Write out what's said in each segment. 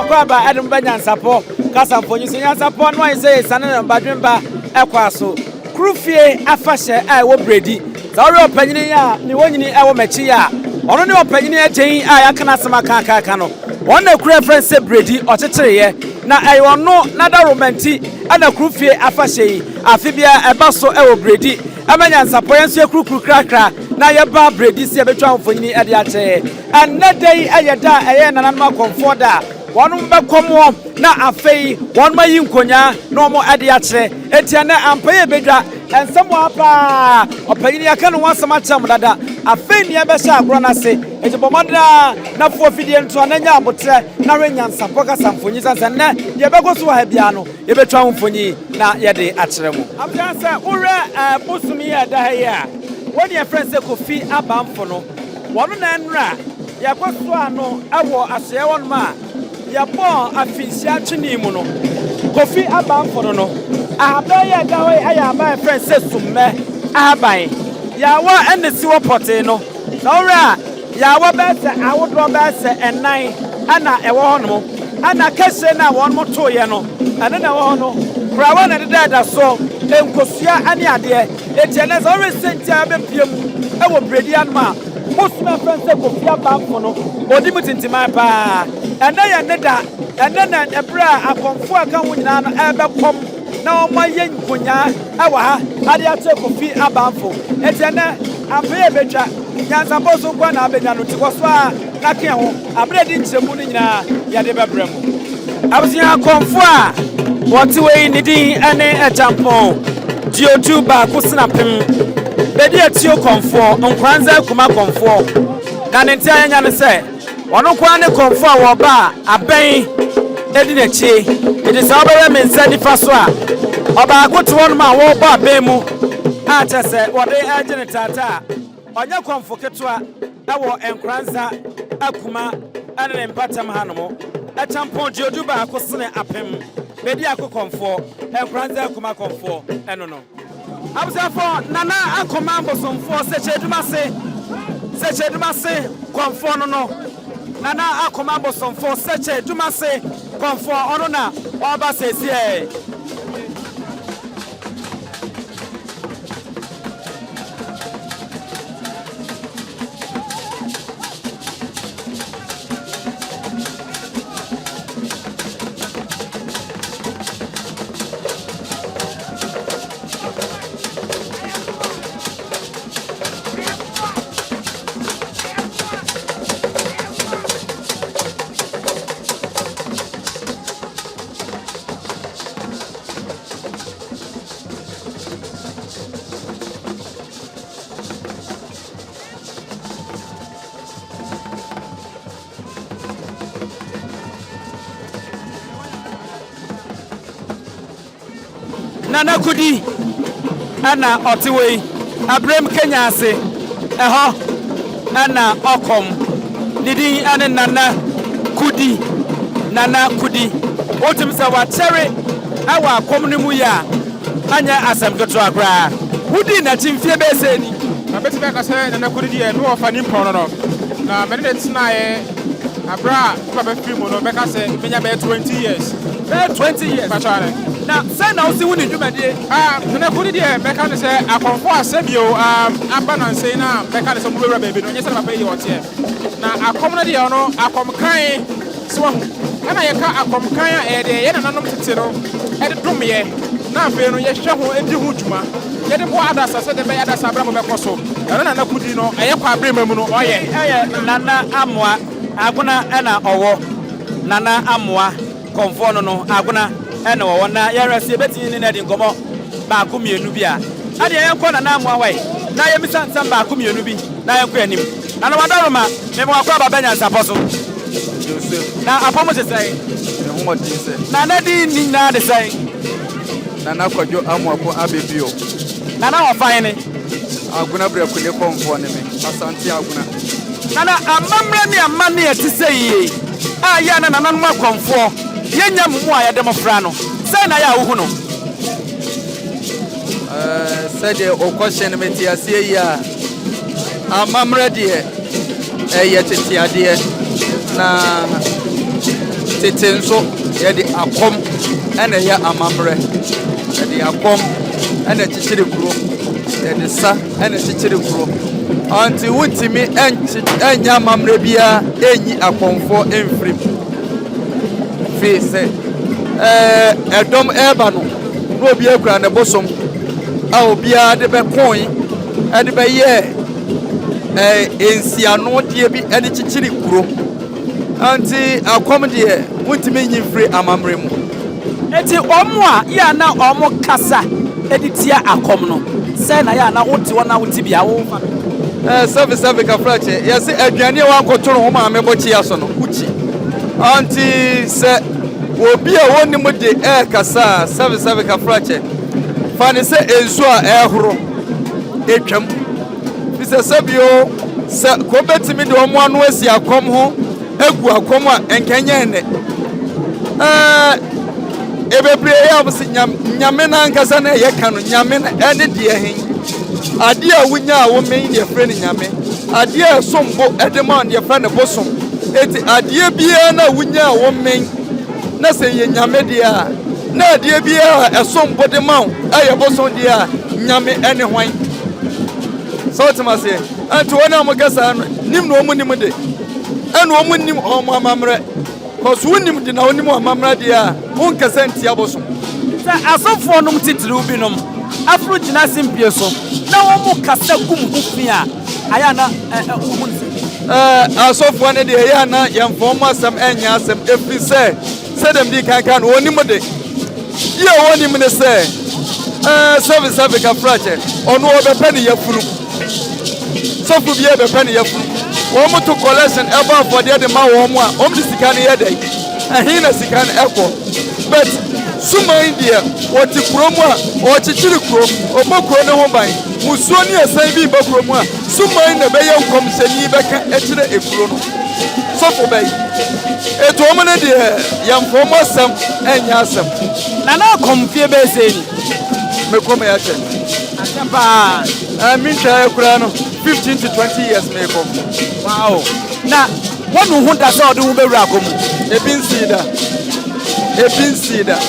kwaba Adam Nyansapo Kasamfo Nyansapo no say sanan badwemba ekwaso krufie afahye ai wo Bredi za ore opanyini ya ni wonyini ewo machi ya ono ne opanyini agyen a yakana asema kaka no won na kura friend Bredi ochechireye na ayo no na da romanti ana krufie afahye afibia ebaso ewo Bredi Nyansapo yenso ekrukru krakra na yeba Bredi se betwa mfonyini ade ache anadai ayeda eye nananma Komfo da wonu bekomo na afei wonu mayi nkonya na omo ade ache etiane Appiah bedwa ensemo apa opanyini aka no wasama cham dada afei ne ebehya agro na se ejibomada na fofidie nto ananya abotre na Nyansapo Kasamfonyi sanse na ye begoso ha bia no ye betwa mfonyi na ye de akyere mu Appiah se ure bosumi ya da ha ya woni e friend se Kofi abamfo no wonu na enra yakoso ano ewo asye wonu ma yabo afisia twini mu no Kofi abamfo no Appiah da ho aya ba friend se summe aban yawa enesi wo pote no na ora yawa bese awodo bese enan ana ewo ho no ana kese na won mo to ye no ana na wo ho no krawa na deda so enkosua ani ade etiene so resentia be piem ewo Bredi anma musme friend se Kofi abamfo no odi mutintima pa ena ye neda ena na ebra akomfo aka ho nyina no ebekom na omaye nkonya ewa ha ade ache Kofi abamfo etiene Appiah bedwa Nyansapo so kwa na abenya no tikoso a na ke ho Bredi nchemu ni nyina ya de bebrem abusia Komfo a woti we ni din ane echampon diodu ba kusinapem Bredi atio Komfo Nkoranza kuma Komfo na ntia anya ne se ono kwa ne Komfo a wo ba aben edi na chi edi sa obewe mensa nifa so a oba akoto won ma wo ba aben mu a chese wode agene tata onye Komfo ketwa ewo Nkoranza akuma ane mpatam hanomo echampon diodu ba kusine apem Bredi Komfo Nkoranza akuma Komfo eno no abusafo nana akoma mbosomfo Sekyedumase Komfo no nana akoma mbosomfo Sekyedumase Komfo ono na Abass esie Nana Kudi ana otiwe Abrem Kenya ase eho ana okom nidi ane Nana Kudi otumse wa chere awa akom ne mu ya anya asem keto akra Kudi na chimfie bese ni na beti be ka se Nana Kudi die no ofa ni mpon no na me ne tina ye abra ko be film no be ka se menya be 20 years 20 years pachare na say na osi woni dwumade Nana Kudi die be ka ne se akonfo asebio aba na nse na be ka ne se mo wura baabi no nyese papa yi otie na akom no die no akom kan se wa ana ye ka akom kan a de ye nananom tete no e de domye na afi no ye hwe ho edi ho dwuma ye de bo adasa se de be adasa abra mo be koso Nana Kudi no eye kwa abrema mu no oye Nana Amoa aguna ena owo Nana Amoa Komfo no aguna ena owo na yeresi ebetini ni na di nkomo ba ko mienu bi a ade yenko Nana Amoa wai na ye misa nsam ba ko mienu bi na yenko anim na no wadaroma me mo akwa baba Nyansapo so na apomo se sai ne ho odi se na di ni na de sai Nana Kwadwo Amoa ko abebio Nana wa fine ni aguna bre ko ne Komfo ne me asante aguna Nana amamra ni amane e ti sei a ya na Nana no Komfo yenya mu a ya dem fra no sai na ya wo hu no said o question meti asie ya amamra de ye tete ade na tete nso yɛde akɔm ɛna ɛyɛ amammerɛ yɛde akɔm ɛna kyekyere kuro yɛde sa ɛna kyekyere kuro anti wotimi ɛnya amammerɛ biara ɛnyi akɔmfoɔ ɛmfirim fii sɛ ɛdɔm ɛreba no na obi akura ne bosom a obiara de bɛkɔn ɛde bɛyɛ ensiano deɛ bi ɛde kyekyere kuro anti akɔm deɛ wotimi nyi mfiri amammerɛ mu eti omo a ya na omo kasa editia akom no say na ya na wote wona wote bia wo fa service kafrache ya se aduane wa akotoro ho ma mebɔchi aso no uchi anti se obi a woni mu de kasa service kafrache fa ne se ensu a ehoro etwam fi se sabio se ko betimi de omo anu asi akom ho egu akom a enkanya ene ebebre ya bisi nyame na nkasa na ye ka no nyame na ene de hen ade a wunya a wo men de frɛ ne nyame ade a sombo edema ne frɛ ne bosom eti ade bia na wunya a wo men na se ye nyame de a na ade bia a sombo de ma aye bosom de a nyame ene hwan so timase anti wona mo gasa nim no mo nim de ene o mo nim o mo amamre cause wonim de na wonim o amamre de a won kasa ntia bosom sa asofo nom titiri binom afro gina simpie so na wo mo kasa gum hufia aya na asofo ne de ya na yemfom asem enya asem efri se dem di kan wonim de ye wonim ne se service ka frache onu obepe ne yafunu sofu bia bepe ne yafunu wo mo to collection eba for de ma wo mo a om di sika ne yedai ahin na sika ne ekọ but Suma India, what the Kromwa, or Chichikro, or Mokro no ban, Musoni a Savi Bakromwa, Suma in the Bayon comes and Yibaka, actually a Krono. So for Bay. A woman, dear, young former Sam and Yasam. Nana Komfo Base, Mekomeachen. I mean, Krano, 15 to 20 years, Mako. Wow. Now, what who does all do Berakum? A pin cedar. A pin cedar.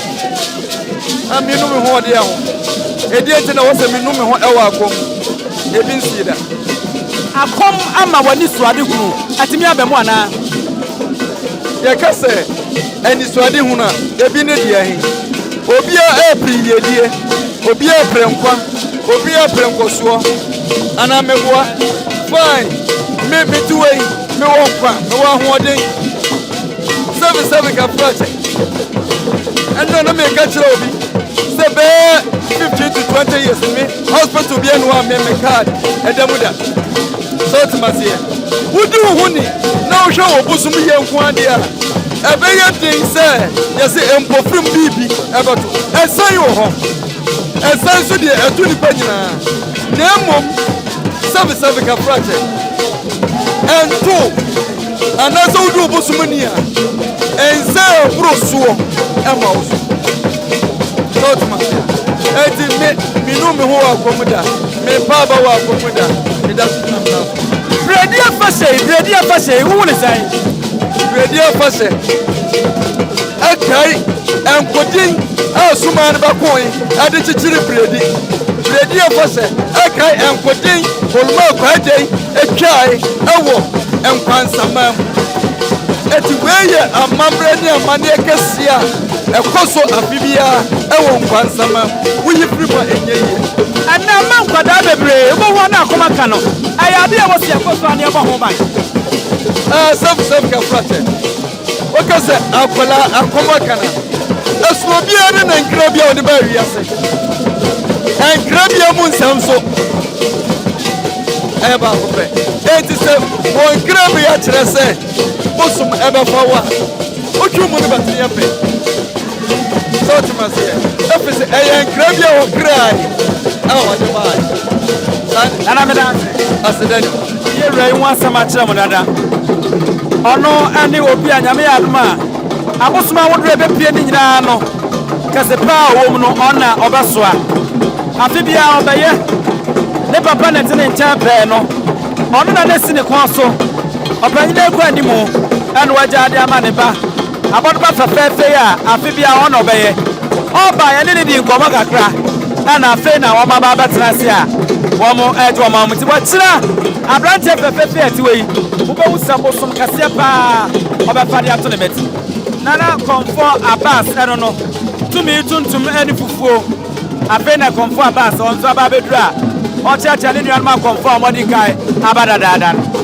I mean, no more dear. A dear to was a minimum hour. A pin cedar. I come, I'm a one is radical. At me, I'm one. Yakase, and it's Wadihuna, a bin dear. Obia a pretty dear. Obia Premqua, Obia Premqua, and I'm a boy. Fine, maybe 2 way, no one day. 7 project. And then I make a job. Say 15 to 20 years to me. Husband to be one member card. And then with that. So to my dear. Who do honey? Now show Busum young one dear. A very thing, sir. Yes, I'm from BB. About to. And say you home. And say so dear. A 20 penny. Name 7 project. And 2. And that's all do Busumania. And say Bruce. Emma. So to my dear. Me know me who are commoda. Me Baba wa commoda. Me doesn't come now. Bredi Abass, who will say? Bredi Abass. Okay, and putting our Suman Bakoi at the Chichiri Bredi Abass. Okay, and putting Olmokade, a chai, a walk, and Pansama. At the way a Mambrania Maniacasia, a Coso Appiah, a one Pansama, we prepare a year. And now, Mamma Dabre, who want to come a cano. I idea was your first one near home. Some Frate. What can say? Appiah, a Commacana. A Slobian and Grabia on the barrier. And Grabia Moon Samso. Eba, 87. One Grabia, I say. Bosom Eba Power. What you want about the Appe? So to my dear. If it's a Grabia or cry. Oh, and I'm a said, here I want some much of another. Oh, no, and you will be a Yama. I was my own rebel piano, because the power woman honor of Aswa. Appiah by ye, never planet in Champano. Honor less in the council. Of any anymore, and what Jadia Maniba. abɔdoma fɛfɛɛfɛ a afe bi a ɔna ɔbɛyɛ ɔba yɛne ne di nkɔmmɔ kakra ɛna afei na wɔn aba abɛtena ase a wɔn ɛgye wɔn amu ti wɔkyerɛ aberanteɛ fɛfɛɛfɛ a ɛte wɔ yi wobɛhu sɛ bosom kɛseɛ paa ɔbɛfa de ato ne mɛti nana Komfo Abass ɛno no tumi tuntum ɛne fufuo afei na Komfo Abass ɔn nso aba abɛduru a ɔkyerɛkyerɛ ne nuanom a Komfo a wɔde kae aba dadaada no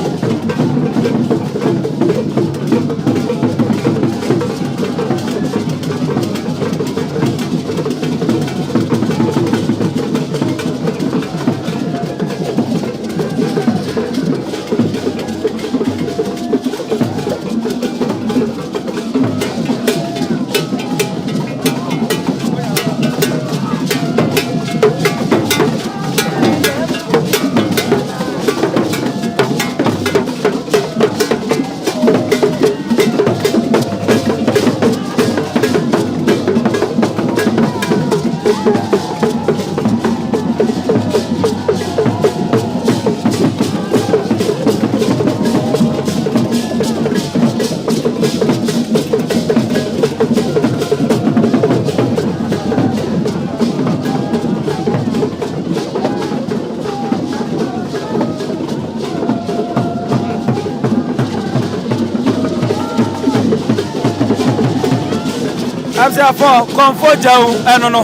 for Komfo Jau eno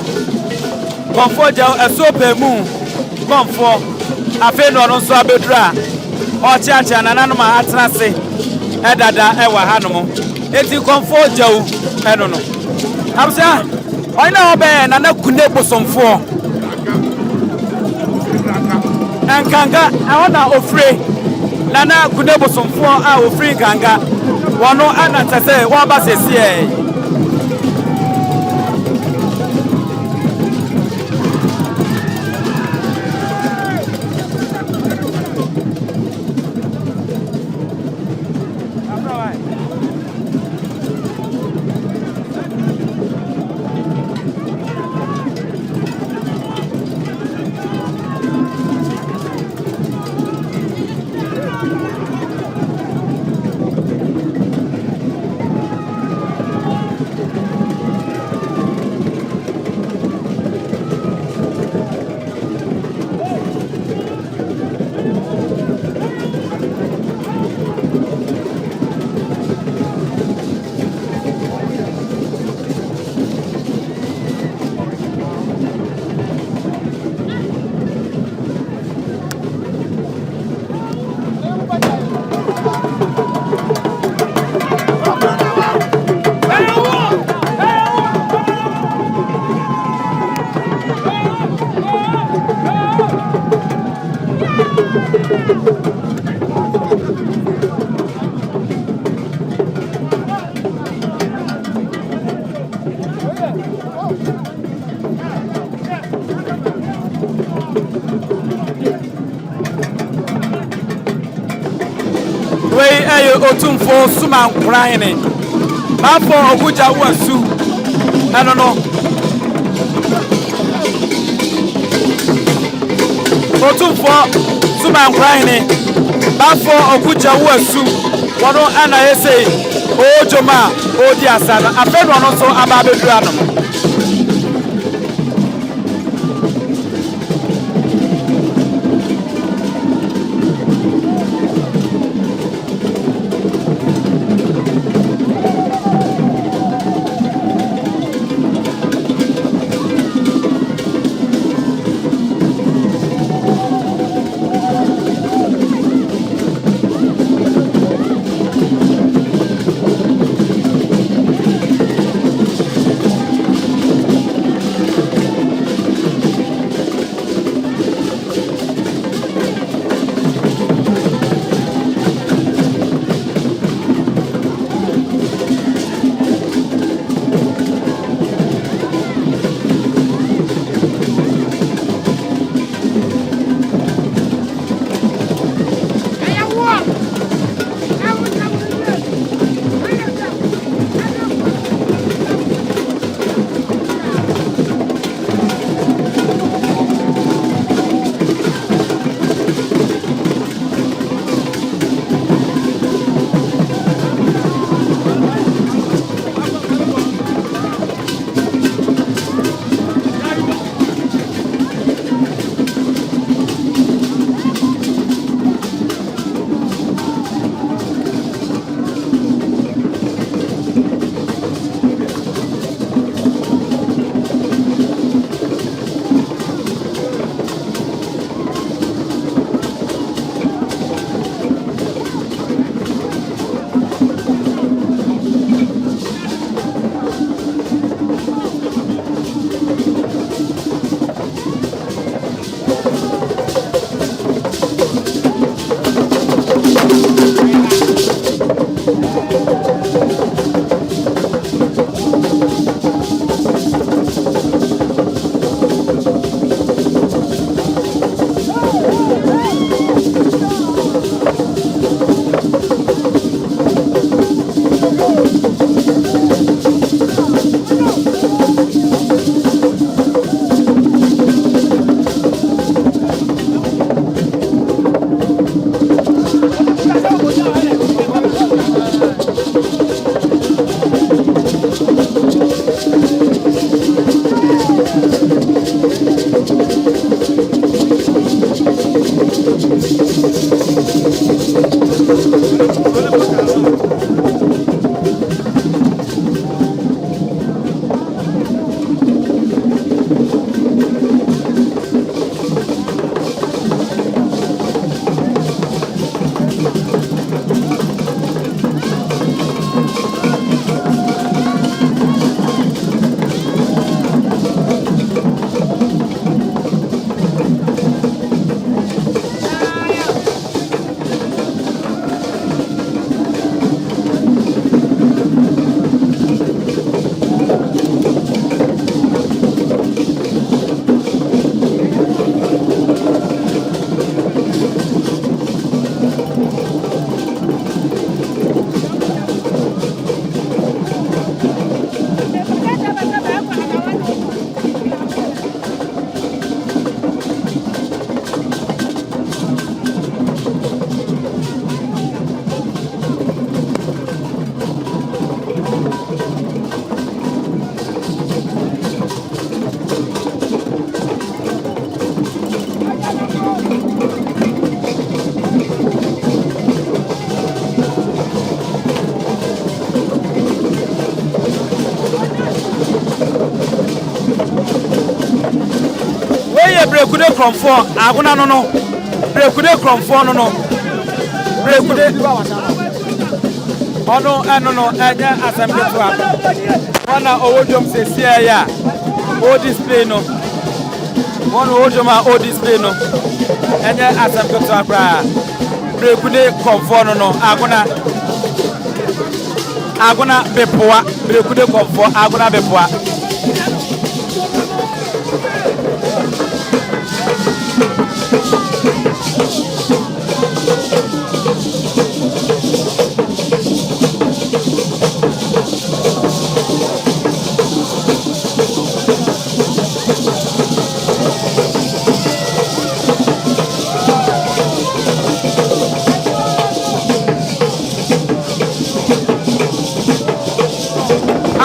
Komfo Jau esope mu Komfo afi no no so abedura o chiachi anananu ma atrase edada ewa hanom eti Komfo Jau eno no absia oyina obe na na kune bosomfo enkanga awona ofre na na kune bosomfo a ofre kanga wono anatase wa basese Otumfuo Sumankwahene bafo oguja wasu eno no Otumfuo Sumankwahene bafo oguja wasu wono ana yese ojoma odi asana afeno no so ababedura no Brekude Komfo aguna no Brekude Komfo no Brekude ono no anya assembly to wana owodom sesia ya o display no one owodom o display no anya assembly to akra Brekude Komfo no aguna bepoa Brekude Komfo aguna bepoa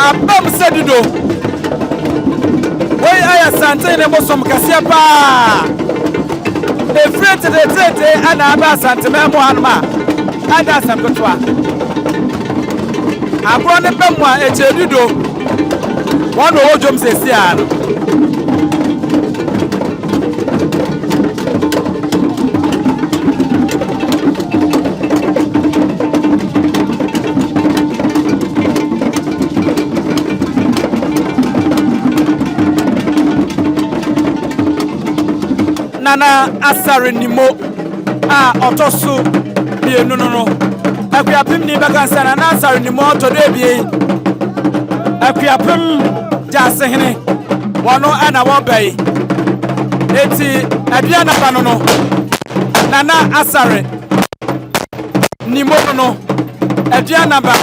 Abam sedido. Wey aya sante ne bosom kase pa. Efrete de tete ana Abass sante memo anma. Ada sam kotwa. Agro ne bemu a echedido. Wono wojom sesia no. Nana asare nimo a otoso bie no akuapem ni bakansa na asare nimo otodo bie akuapem jasehene wono ana wobai eti aduana ba no nana asare nimo no aduana ba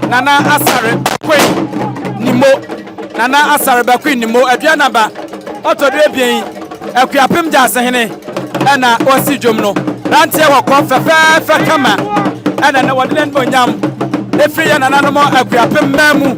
nana asare kwe nimo nana asare ba kwe nimo aduana ba otodo bie akuapem jasehene ana osi dwom no rante wa konfefe kama ana na wadene bonyam efri ya nana no mo akuapem mamu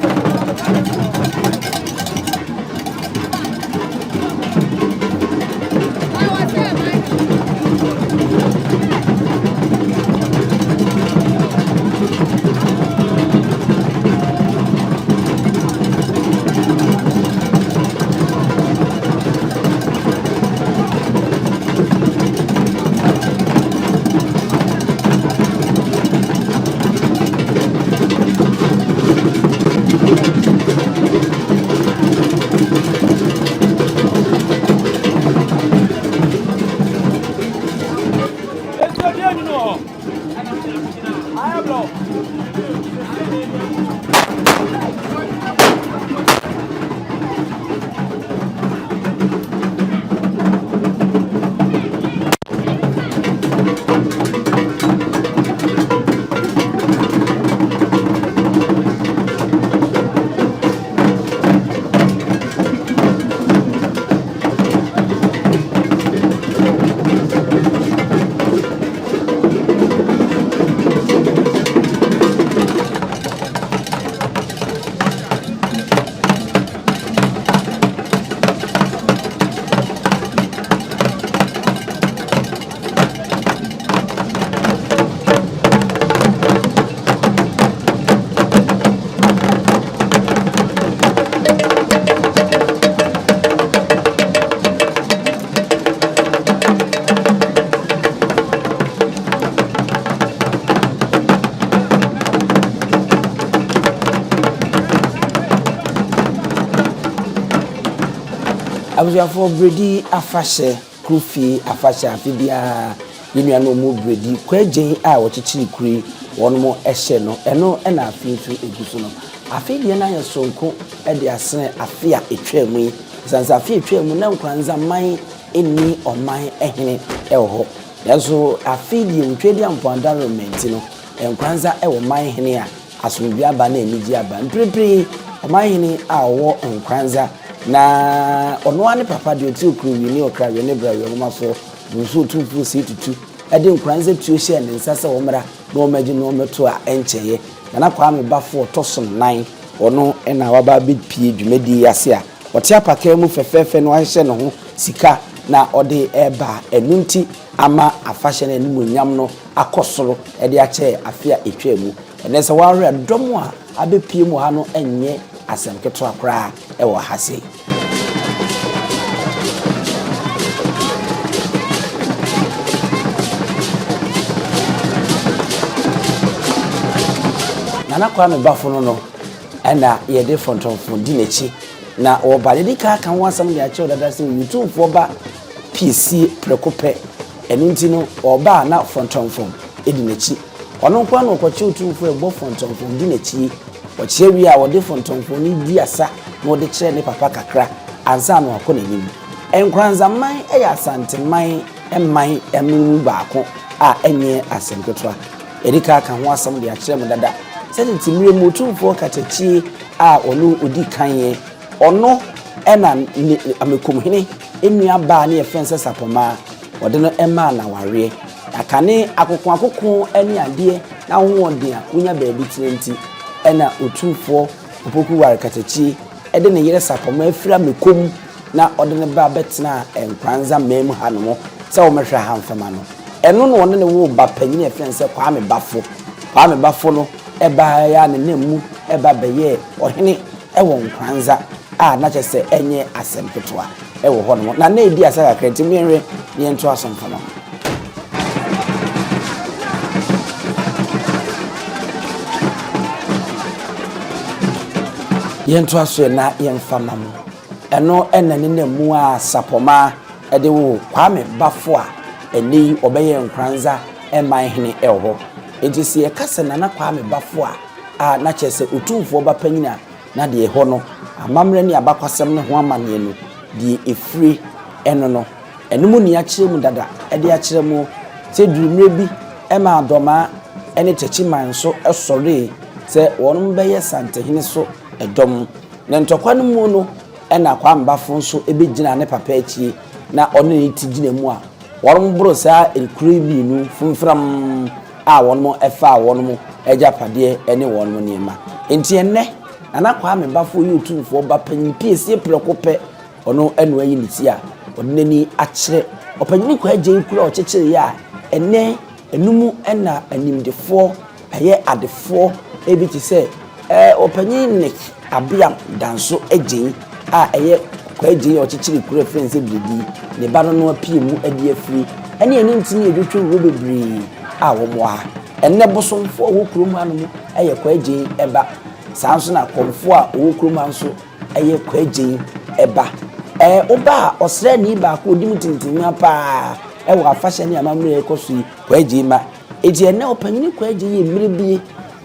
abusuafo Bredi afahye Krufie afahye afibia yenu no mu Bredi kwagen a wochichiri kuri wono ehye no eno na afitu egusu no afidie na yesonko de asene afia etwamu sansa afia etwamu na Nkoranza man eni oman ehene ewo yanso afidie ntwedi ampo environment no Nkoranza ewo man ehene a asomdua aba na eniji aba mprepre oman ehene a wo Nkoranza na ono ane papa de otu okru wi ni okra wi ne bra wi no so buso Otumfuo si tutu ede Nkoranza tuo hye ne nsasa wo mra na o magi no meto a encheye na kwa me bafo tosom 9 ono na waba bepie dwumadi ase a wote apaka mu fefefe no ahye no ho sika na ode eba enunti ama afahye na enu nyam no akosoro ede ache afia etwamu ene se ware dom a abepie mu ha no enye asem keto akra ewo hase na kwa me bafo no ena ye de Fontomfo di nechi na obale di ka kan wasam de ache odada se Otumfuo ba PC prekope enunti no oba na Fontomfo edi nechi ono kwa no kwache Otumfuo ebo Fontomfo di nechi wache wi a wode Fontomfo ni di asa na wode kire ne papa kakra ansa no akọ n'enim Nkoranza man eya asante man emman emu baako a enye asemketwa erika kan ho asam de akire mu dada senti mire mu Otumfuo kachachi a ono odi kanye ono ena amekomhene enua ba na yefense sapoma wode no ema na ware akane akokon eni ade na hoɔden a kunya baabi tinenti ena Otumfuo opoku ware kachachi ede ne yere sapoma afira mekom na ode ne ba betena Nkoranza mem ha no se wo mehwe ha mfama no eno no wone ne wo ba panyine yefense kwa me bafo no eba ya ne nemu eba beye ohene ewo Nkoranza a na chese enye asempetoa ewo ho no na edi asaka kreti mienwe ne ento asomfa no yento aso na yemfama mo eno ena ne nemu a sapoma ede wo kwa me bafo a eni obeye Nkoranza eman hene ewo enti se ekase na kwa me bafo a na chese Otumfuo ba panyina na de ho no amamre ni abakwasem ne ho amane no de efri eno no enum ni akire mu dada ede akire mu se durumre bi ema adoma ene chechiman so esore se wonum beye santehene so edom na ntokwa no mu no ena kwa mbafo so ebegina ne papa achi na ono ni tigina mu a wonum bro sa ekuri bi nu fumfram a wonmo efa wonmo ejapade ene wonmo niema enti enne na kwa me bafo yi Otumfuo ba panyin piesie prekope ono enu ayi niti a odnani akire opanyin kwa agyen kura ochechire ya enne enumu ena animdefo eye adefo ebiti se opanyin nek Appiah danso agyen a eye kwa agyen ochechire kura friends Bredi ne ba no Appiah mu adi afiri ene enintini edwetwe wo bebre a wo mo ha enne bosomfo wo kurom anu eye kwa agyen eba sanso na Komfo a wo kurom anso eye kwa agyen eba oba osre ni ba ko dim tintin apa wo afahye ni amamre ekoso kwa agyen ma eji enne opanyini kwa agyen ye mirebi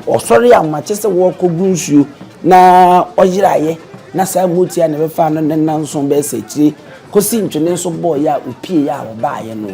osore amachese wo kogunsuo na oyiraye na sa motia ne befa no nanso be sekire kosi ntwene nso boy ya opie ya wo baaye no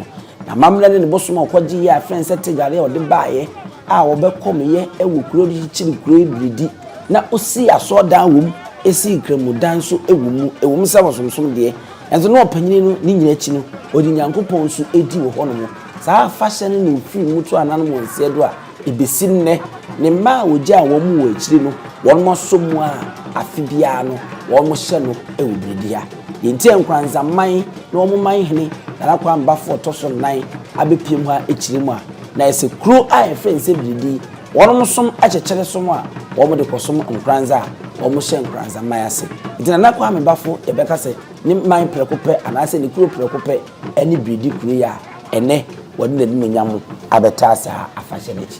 na mamre ne bosoma okwaji ya friend setigare ode baaye a wo bekom ye ewo kuro di chiri kuro Bredi na osi aso dan wom esi kremu dan so ewum sa bosomsom de enzo no opanyini no ni nyina chi no odi Nyankopon so edi wo ho no sa afahye ne no firi mutu anan mo nse do a ebesi nne ne ma oja wo mu wo akiri no won mo somu a afibia no won mo hye no ewo Bredi a yenti Nkoranza man na wo man hene na kwa mbafo toso 9 abepie mu a ekiri mu a na ese kro a friends Bredi won mo som achechere som a won mo de kosom Nkoranza won mo hye Nkoranza man ase ntina na kwa mbafo ebeka se ni man prekope anase ni kro prekope eni Bredi kro ya ene won de ni nyam abeta sa afahye nechi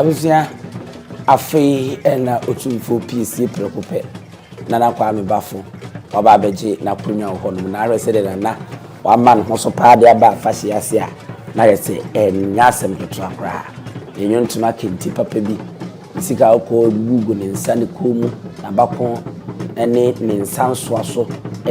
Abusia afei na Otumfuo PC prekope na nakwa me bafo oba beje na prunya ho no na arese de na wa man ho so paade aba fashi ase a na yese nyasem keto akra enyontuma kenti papa bi sika ko gugu ne nsa ne komu na bakon ene ne nsa nso aso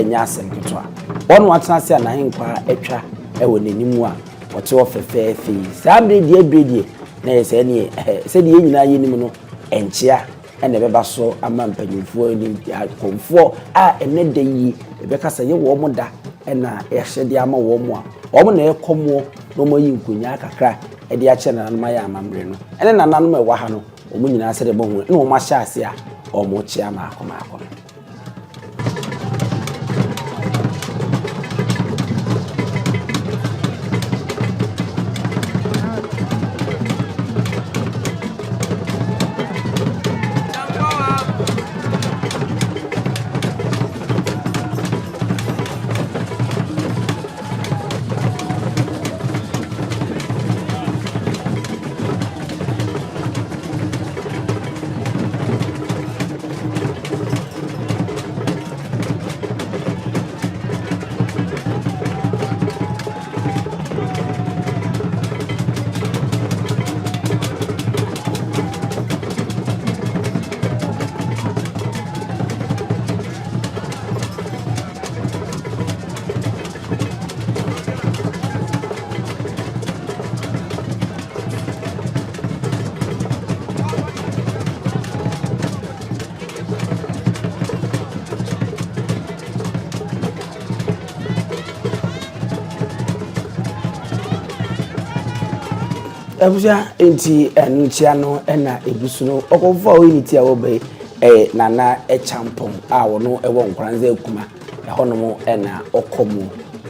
nyasem keto a won watena ase na henkwa etwa ewo nenimu a wote wo fefefe saa bredi na yese ne se de nyina yenim no enchia ene beba so ama mpanyimfo ni Komfo a ene de yi ebekasa ye wo moda ena ehye ama wo mo a wo na ekomo no mo yi nkunya kakra e de ache na nanoma ya amamre no ene na nanoma e wa ha no o mo nyina se de bo hu na o ma hya ase a o mo chia ma akoma akoma Abuja enti enchia no na ebusu no Komfo unity a wo be nana echampon a wo no ewo Nkoranza ekuma ehonom na okomu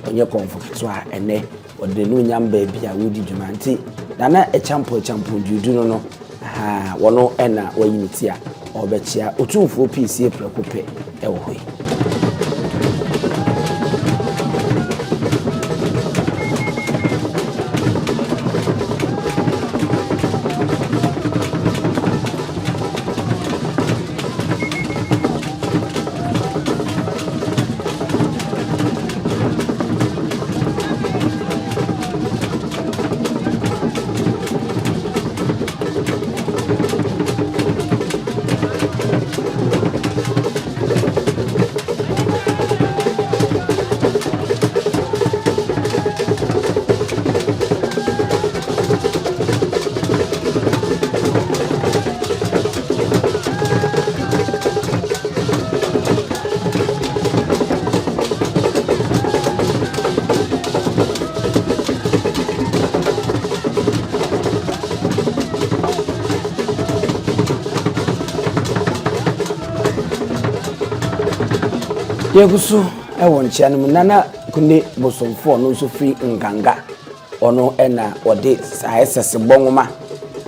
onye Komfo kitwa ene ode no nyamba bia wodi dwumanti nana echampon dudu no ha wo no na wo unity a obechia Otumfuo PC prekope ewo hoi Yegusu ewo nchianum nana kune bosomfo no so free nganga ono ena ode saesese bonwoma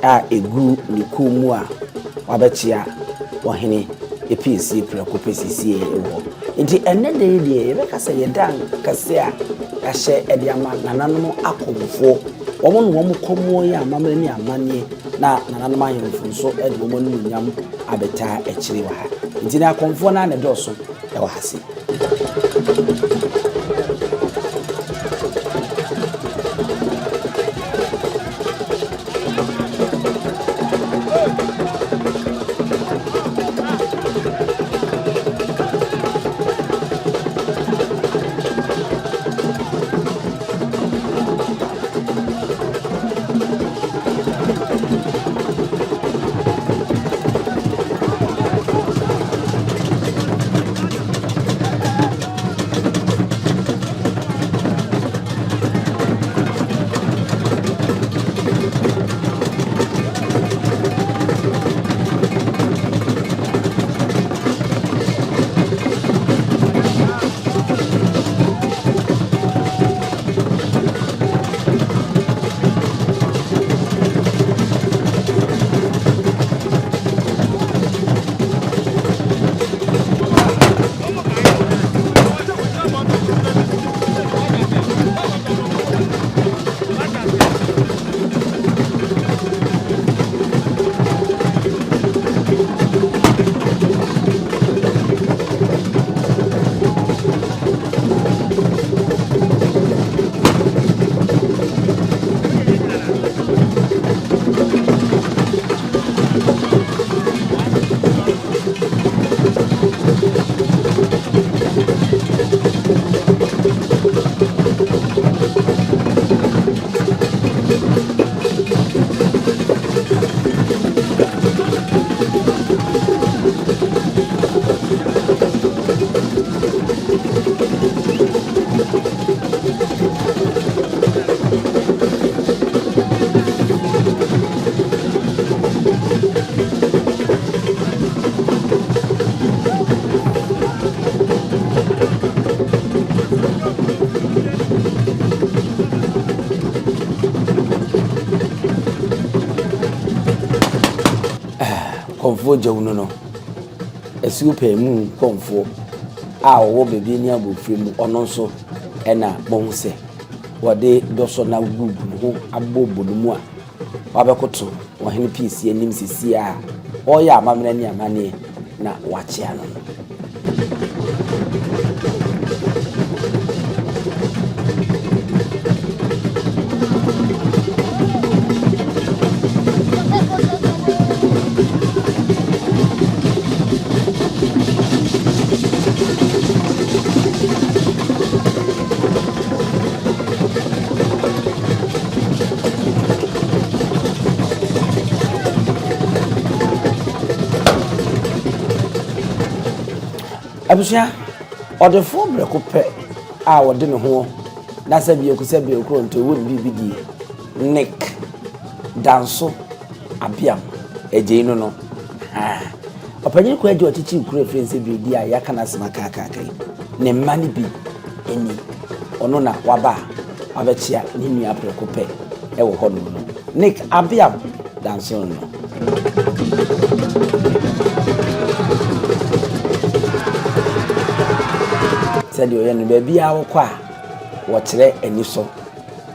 a egu ni kumu a wabechia ohene episi preko pesisi ewo nti enne de yebekasa yedan kase a ahye ediama nananom akomfo womo komo ya amamre ni amane na nananom ahemfo nso ede womo no nyam abeta ekire wa ha nti na akomfo na ne doso ewo hase. Komfo jawuno no esu pemu komfo a wo bebi ni abofri mu ono nso ena bonse wode doso na gugu ho abobodo mu a wabekoto wohene peace anim sisi a oya amamena ni amane na wachia no. Abusia odefo breko pe a wode ne ho na sabie ku sabie ku nto wo bibigi Nick danso Appiah eje no no opanyin ko eje ochichi kure frense Bredi a yakana sema kakakai ne mani bi eni ono na waba abechia ni nua breko pe e wo ho no Nick Appiah danso no. Said you no baby a wo kwa wo kire ani so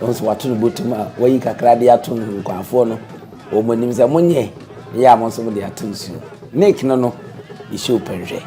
onso wato no botum a wayi kakra de ato no kwafo no o monim se monye ya mo so mo de ato nsu Nick no isho penje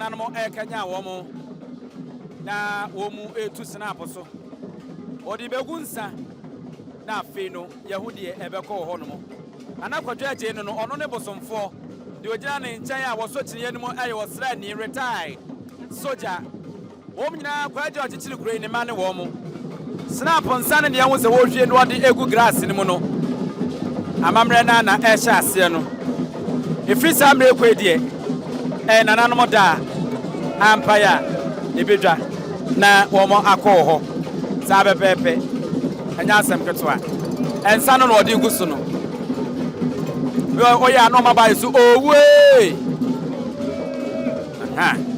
Nanamo Kenya womo na womu etu snap so odi begunsa na afeno yahudi ebeko ho no anakwadwa aje no ono ne bosomfo de ogina ne nkyai a woso kyine no aye wosra ni retired soldier wom nyina kwaje ochichiri kure ne mane womo snap nsa ne de anwo se wo hwie no ode egu grass ne mu no amamre na ehya ase no efisa amre kwedie nananom da Appiah Ebenezer na womo akọ sa bepepe anya asem ketwa ensa no odi gusu no oya no mabai so owe aha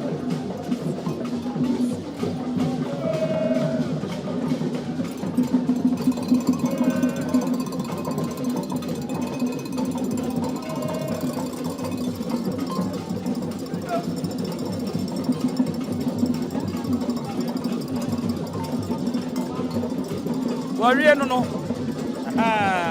Warrior no. Ah.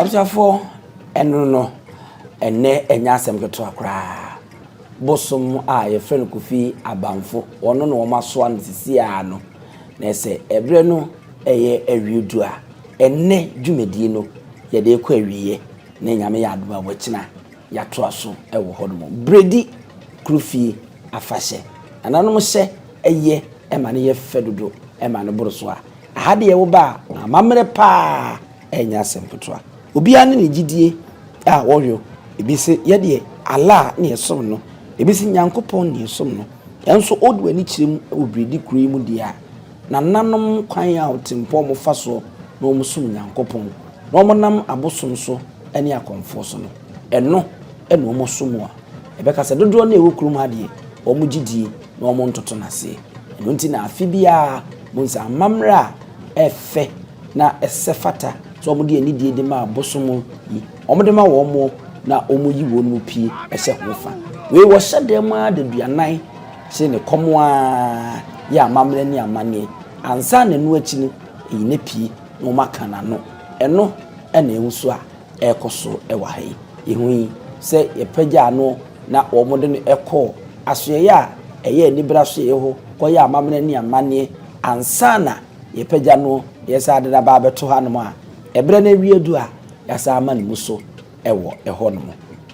Absafo eno no ene enya asem keto akra bosom a ye friend Kofi Abanfo ono no maso an sisi a no na ese ebre no eye awiedu a ene dwumedi no ye de ekọ awiye na nyame ya adoma wachina ya to aso ewo hodomo Bredi Krufi afashe ananom hye eye ema ne ye fedodo ema ne boroso a ahade ye wo ba amamre pa enya asem keto a obi ane ne gidie a woryo ebi se ye de ala ne yesom no ebi se nyankopon ne yesom no enso odu ani kirem Bredi kru mu dia na nanom kwan a otimpo mo faso no musum nyankopon no mo nam abosom so ene akomfo so no eno eno mo somo a ebeka se dodo na ewo krum ade o mo gidie no mo ntoto na se eno nti na afi bia mo nsa mamra efe na esefata so mo de ani die de ma abosom yi o mo de ma wo mo na o mo yi wo no pie ehye hofa we wo hyede ma de duanan se ne komoa ya mamra ni amane ansa na nu achi ni ne pie no makana no eno ena enso a ekoso ewa hai ehun se yepaja no na omode no ekọ asoye a eye ni bra so yeho koya amamna ni amane ansa na yepaja no yesa adeda ba beto ha no a ebre na wiedu a yasa ama ne muso ewo eho no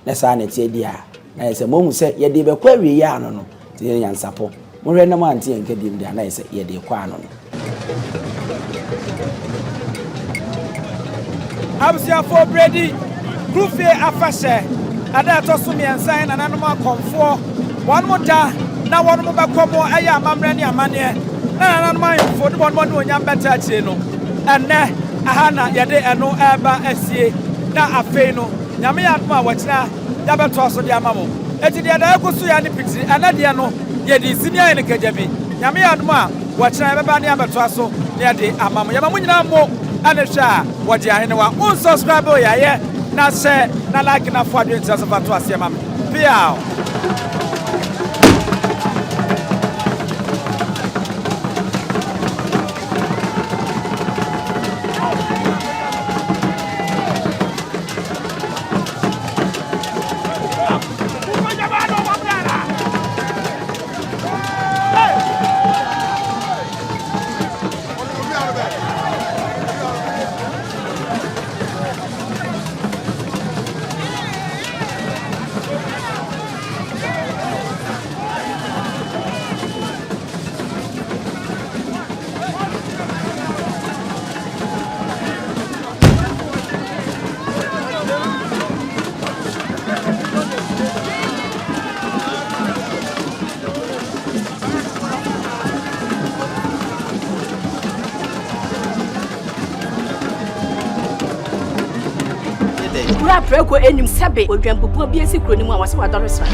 na sa na tie dia na yesa momu se ye de bekọ awie ya no no tie Nyansapo mo hwe na mo antie nkadim dia na yesa ye de kwa no Absiafo Bredi Krufi afashe ada to so miensan na nanom Komfo one more da na one mo bekomo aya amamre ne amane na nanom ayfo de bon no onyam beta chire no enne aha na yede eno eba asie na afei no nyame ya adoma wachina ya beto so de amamo eti de da ekusu ya ne pitiri anade no yede simia ne kajabi nyame ya adoma wachina beba ne abeto so ne de amamo yama munyina mo anesha wodi ahene wa unsubscribe ya ye na share na like na for the interest of to asia mam Appiah Preko enim sebe odwampopo bi esi kroni mu a wase wadore sra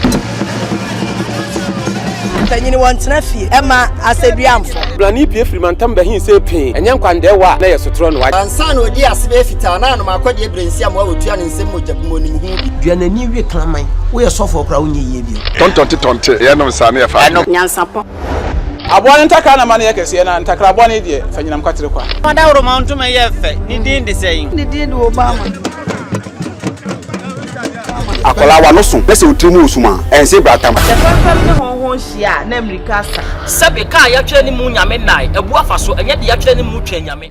tanyini wontena fie ema aseduamfo blani pie frimantam ba hin se pin enye nkwande wa na yesotro no wa ansa na odi asebe fita na no makode ebrensi am wa otua ne nsem mojabumo ni hu bi duanani wie klaman wo ye sofo kra wonye yie bi tontonte ye no nsa na ye fa Nyansapo abone ntakra na mane yakese na ntakra abone de fanyinam kwatere kwa mada woro ma ntoma ye fe ni din de sayin ni din do Obama akola wa no so pese otrimu osuma ense bratam se fanfam ne honhon hia na America sa sebe ka ya twere ni mu nyame nai ebu afaso enye de ya twere ni mu twa nyame